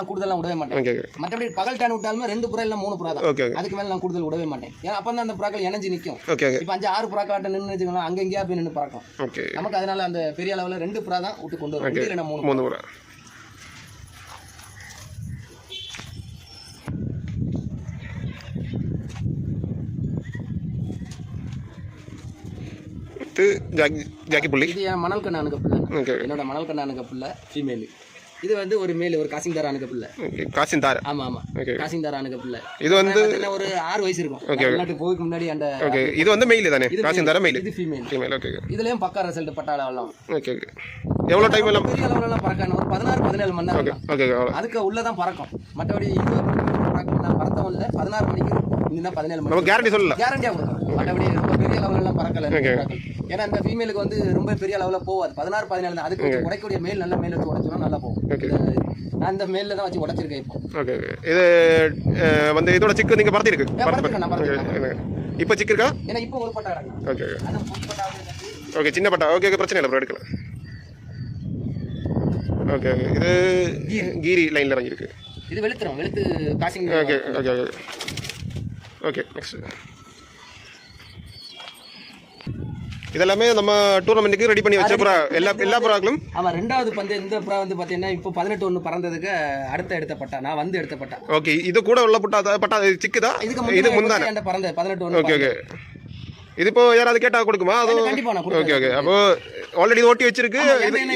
கூடுதலாம் விடவே மாட்டேன். மற்றபடி பகல் டைம் விட்டாலுமே 2 புறா இல்லை 3 புறா தான். அதுக்கு மேலே நான் கூடுதல் விடவே மாட்டேன். ஏன்னா அப்போ தான் அந்த புறாக்கள் இணைஞ்சு நிற்கும். இப்போ 5-6 புறாக்காட்ட நின்று வச்சுக்கலாம், அங்கே எங்கேயா போய் நின்று பறக்கும். நமக்கு அதனால அந்த பெரிய அளவில் 2 புறா தான் விட்டு கொண்டு வரும். இல்லைன்னா 3 புறா. இது மணல் கண்ணானுக்கு பிள்ளை. என்னோட மணல் கண்ணானுக்கு பிள்ளை ஃபீமேல். இது வந்து ஒரு மேல், ஒரு காசிங்தார் ஆனுக்கு பிள்ளை. காசிங்தார். ஆமா ஆமா, காசிங்தார் ஆனுக்கு பிள்ளை. இது வந்து ஒரு 6 வயசு இருக்கும். நாட்டுக்கு போய்க்கு முன்னாடி அந்த இது வந்து மெயில் தானே, காசிங்தார் மெயில். இது ஃபீமேல். ஓகே. இதுலயும் பக்கா ரிசல்ட் பட்டாளம். Okay okay. எவ்வளவு டைம் எல்லாம் பெரிய அளவுல பறக்கணும், ஒரு 16-17 மணி நேரம். ஓகே. அதுக்கு உள்ள தான் பறக்கும். மற்றபடி 20 மணிக்கு நான் பறத்தவும் இல்லை. 16 மணிக்கு இன்னும் 17 மணி. நம்ம கேரண்டி சொல்லல, கேரண்டியா கொடுக்கும். மற்றபடி ரொம்ப பெரிய லெவல்ல எல்லாம் பறக்கல. ஏன்னா அந்த ஃபீமேலுக்கு வந்து ரொம்ப பெரிய லெவல்ல போகாது. 16-17 தான். அதுக்கு உடைக்கக்கூடிய மேல் நல்ல மேல் வச்சு உடைச்சோம்னா நல்லா போகும். நான் இந்த மேல்ல தான் வச்சு உடைச்சிருக்கேன் இப்போ. ஓகே. இது வந்து இதோட சிக்கு நீங்க பறத்தி இருக்கு. இப்போ சிக்கு இருக்கா? ஏன்னா இப்போ ஒரு பட்டா கிடக்கு. Okay okay. சின்ன பட்டா. ஓகே ஓகே, பிரச்சனை இல்லை ப்ரோ, எடுக்கலாம். ஓகே. இது கீரி லைன்ல இறங்கி இருக்கு. இது வெளுத்து causing. Okay okay okay okay. Next இதெல்லாமே நம்ம டூர்னமெண்ட்டுக்கு ரெடி பண்ணி வச்ச புறா, எல்லா புறாக்களும். ஆமா, 2வது பந்தயம் இந்த புறா வந்து பாத்தீங்கன்னா இப்போ 18 பறந்ததுக்கு அடுத்த எடுத்த பட்டா, நான் வந்து எடுத்த பட்டா. ஓகே. இது கூட உள்ள பட்டா சிக்குதா? இது முந்தான பறந்த 18. Okay okay. இது இப்போ யாராவது கேட்டா கொடுக்குமா? அது கண்டிப்பா நான் கொடுப்பேன். Okay okay. அப்போ ஆல்ரெடி ஓட்டி வச்சிருக்கு.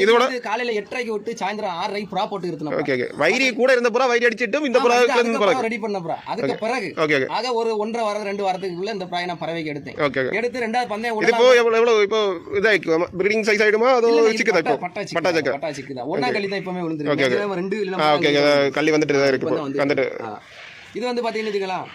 இதோட காலையில 8:30க்கு விட்டு சாயந்தரம் 6:30 புறா போட்டு இருக்கணும். Okay okay. வைரி கூட இருந்த புறா வைரி அடிச்சிட்டு இந்த புறா ரெடி பண்ண புறா. அதுக்கு பிறகு ஓகே ஓகே. ஆக ஒரு 1.5 வாரம் 2 வாரத்துக்குள்ள இந்த புறாயை நான் பறவைக்கு எடுத்தேன். ஓகே. எடுத்து 2வது பந்தயம் இது இப்போ எவ்வளவு இப்போ இதாயிக்கும், பிரீடிங் சைஸ் ஆயிடுமா? அது சிக்குதா? இப்போ பட்டா சிக்குதா. ஒண்ணா கள்ளி தான் இப்பவே விழுந்துருக்கு. 2 இல்ல. ஓகே. கள்ளி வந்துட்டு தான் இருக்கு. வந்துட்டு இது வந்து பாத்தீங்கன்னா இதுக்கலாம்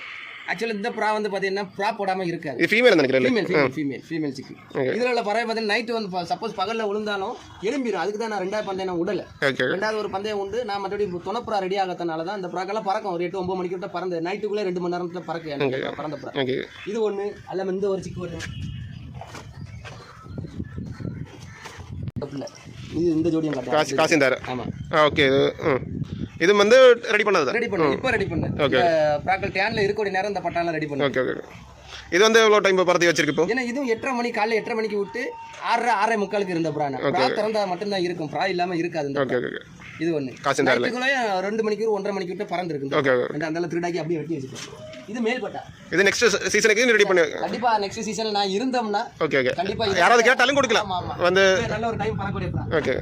ஆக்சுவலி இந்த புறா வந்து பாத்தீங்கன்னா புறா போடாம இருக்காது. இது ஃபீமேல் நினைக்கிறேன். ஃபீமேல் சிக்கு. இதுல உள்ள பறவை பாத்தீங்கன்னா நைட் வந்து சப்போஸ் பகல்ல விழுந்தாலும் எழும்பிடும். அதுக்கு தான் நான் 2வது பந்தயம் நான் விடல. 2வது ஒரு பந்தயம் உண்டு. நான் மறுபடியும் துணைப்புறா ரெடி ஆகறதுனால தான் இந்த புறாக்கெல்லாம் பறக்கும். ஒரு 8-9 மணிக்கு விட்ட பறந்து நைட்டுக்குள்ள 2 மணி நேரத்துல பறக்க பறந்த புறா. இது ஒண்ணு. அல்ல இந்த ஒரு சிக்கு ஒண்ணு. இது இந்த ஜோடியும் காசிந்தார். ஆமா. ஓகே. இது வந்து ரெடி பண்ணது. இப்போ ரெடி பண்ணேன். ஓகே. பிராக்கல் டேன்ல இருக்கக்கூடிய நேரம் இந்த பட்டால ரெடி பண்ணேன். Okay okay. இது வந்து எவ்வளவு டைம் பறத்தி வச்சிருக்கு இப்போ? ஏன்னா இதுவும் 8:30 மணி, காலைல 8:30 மணிக்கு விட்டு 6:30 இருந்த புறான. புறா திறந்தா மட்டும் தான் இருக்கும், புறா இல்லாம இருக்காது. Okay okay. இது ஒண்ணு. காசிந்தார்ல 2 மணிக்கு 1:30 மணிக்கு விட்டு பறந்து இருக்கு. Okay okay. அந்த திருடாக்கி அப்படியே வெட்டி வச்சிருக்கேன். இது மேல் பட்டா. இது நெக்ஸ்ட் சீசனுக்கு ரெடி பண்ணி கண்டிப்பா நெக்ஸ்ட் சீசன்ல நான் இருந்தோம்னா ஓகே ஓகே கண்டிப்பா யாராவது கேட்டாலும் கொடுக்கலாம். வந்து நல்ல ஒரு டைம் பறக்கக்கூடிய புறா. ஓகே.